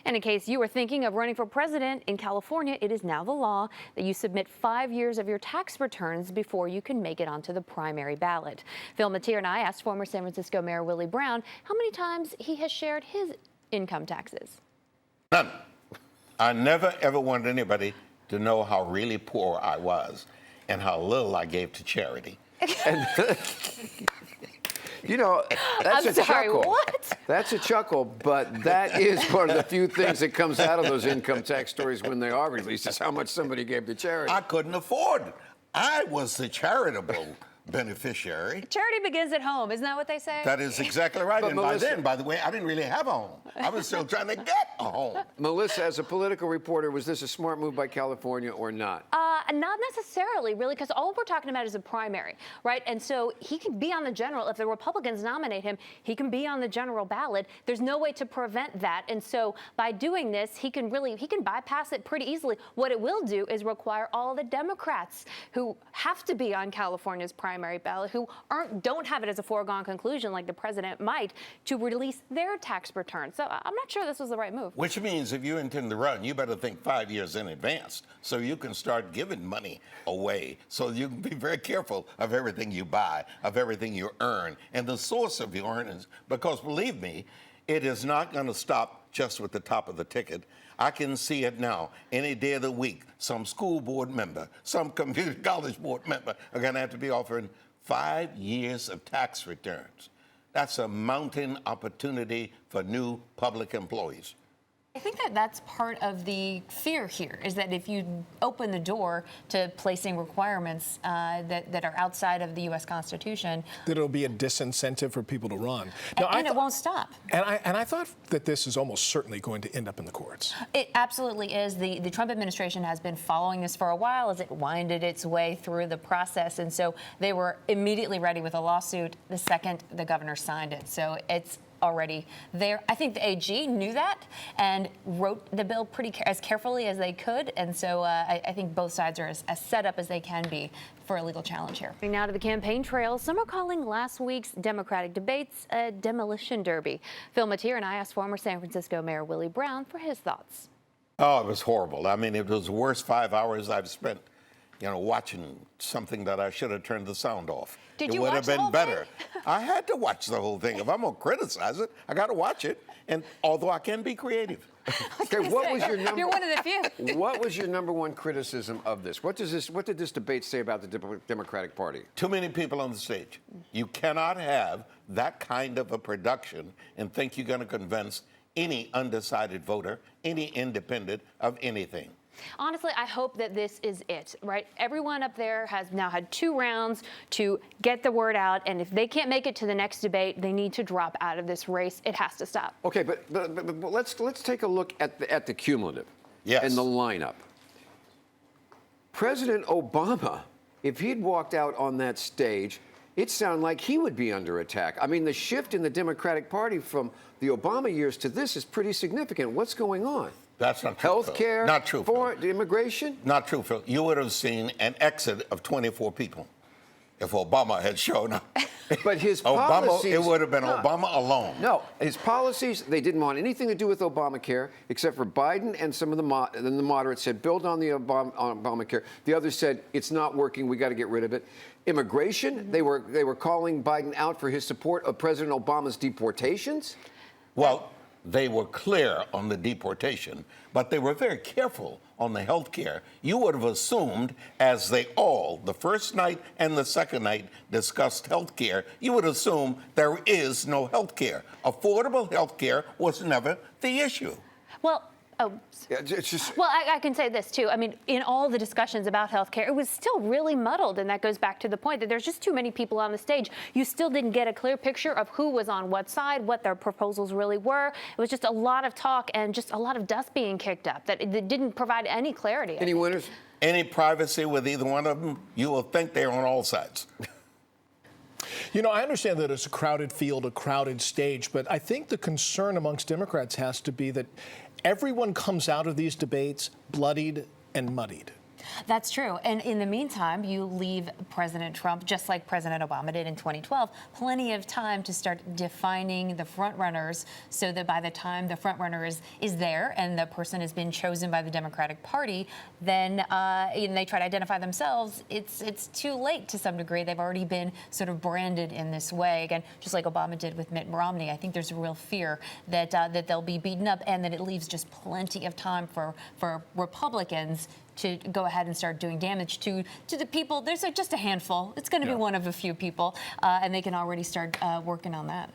And in case you were thinking of running for president in California, it is now the law that you submit 5 years of your tax returns before you can make it onto the primary ballot. Phil Matier and I asked former San Francisco Mayor Willie Brown how many times he has shared his income taxes. None. I never ever wanted anybody to know how really poor I was and how little I gave to charity. And, you know, that's I'm a sorry, chuckle. what? That's a chuckle, but that is one of the few things that comes out of those income tax stories when they are released, is how much somebody gave to charity. I couldn't afford. I was the charitable beneficiary. Charity begins at home, isn't that what they say? That is exactly right. But And Melissa, by then, by the way, I didn't really have a home. I was still trying to get a home. Melissa, as a political reporter, was this a smart move by California or not? Not necessarily, really, because all we're talking about is a primary, right? And so he can be on the general. If the Republicans nominate him, he can be on the general ballot. There's no way to prevent that. And so by doing this, he can bypass it pretty easily. What it will do is require all the Democrats who have to be on California's primary ballot, who don't have it as a foregone conclusion like the president might, to release their tax returns. So I'm not sure this was the right move. Which means if you intend to run, you better think 5 years in advance so you can start giving money away. So you can be very careful of everything you buy, of everything you earn, and the source of your earnings. Because believe me, it is not going to stop just with the top of the ticket. I can see it now. Any day of the week, some school board member, some community college board member are going to have to be offering 5 years of tax returns. That's a mounting opportunity for new public employees. I think that that's part of the fear here, is that if you open the door to placing requirements that are outside of the U.S. Constitution, that it'll be a disincentive for people to run. Now, and it won't stop. And I thought that this is almost certainly going to end up in the courts. It absolutely is. The Trump administration has been following this for a while as it winded its way through the process, and so they were immediately ready with a lawsuit the second the governor signed it. So it's already there. I think the AG knew that and wrote the bill as carefully as they could, and so I think both sides are as set up as they can be for a legal challenge here. Now to the campaign trail. Some are calling last week's Democratic debates a demolition derby. Phil Matier and I asked former San Francisco Mayor Willie Brown for his thoughts. Oh, it was horrible. I mean, it was the worst 5 hours I've spent, watching something that I should have turned the sound off. Did it you would watch have the been whole better. thing? I had to watch the whole thing. If I'm going to criticize it, I got to watch it. And although I can be creative. Okay, what was your number? You're one of the few. What was your number one criticism of this? What did this debate say about the Democratic Party? Too many people on the stage. You cannot have that kind of a production and think you're going to convince any undecided voter, any independent of anything. Honestly, I hope that this is it, right? Everyone up there has now had 2 rounds to get the word out, and if they can't make it to the next debate, they need to drop out of this race. It has to stop. Okay, but let's take a look at the cumulative and the lineup. President Obama, if he'd walked out on that stage, it sounded like he would be under attack. I mean, the shift in the Democratic Party from the Obama years to this is pretty significant. What's going on? That's not true. Healthcare, not true. Foreign immigration. Not true, Phil. You would have seen an exit of 24 people if Obama had shown up. But his policies, it would have been Obama alone. No, his policies, they didn't want anything to do with Obamacare, except for Biden and some of the moderates said build on the Obamacare. The others said it's not working. We got to get rid of it. Immigration, they were calling Biden out for his support of President Obama's deportations. Well, they were clear on the deportation, but they were very careful on the health care. You would have assumed, as they all, the first night and the second night, discussed health care, you would assume there is no health care. Affordable health care was never the issue. Well, It's just... Well, I can say this, too. I mean, in all the discussions about health care, it was still really muddled, and that goes back to the point that there's just too many people on the stage. You still didn't get a clear picture of who was on what side, what their proposals really were. It was just a lot of talk and just a lot of dust being kicked up that didn't provide any clarity. Any winners? Any privacy with either one of them, you will think they're on all sides. I understand that it's a crowded field, a crowded stage, but I think the concern amongst Democrats has to be that everyone comes out of these debates bloodied and muddied. That's true. And in the meantime, you leave President Trump, just like President Obama did in 2012, plenty of time to start defining the frontrunners so that by the time the frontrunner is there and the person has been chosen by the Democratic Party, then they try to identify themselves. It's too late to some degree. They've already been sort of branded in this way. Again, just like Obama did with Mitt Romney, I think there's a real fear that that they'll be beaten up and that it leaves just plenty of time for Republicans to go ahead and start doing damage to the people. There's just a handful. It's going to be one of a few people, and they can already start working on that.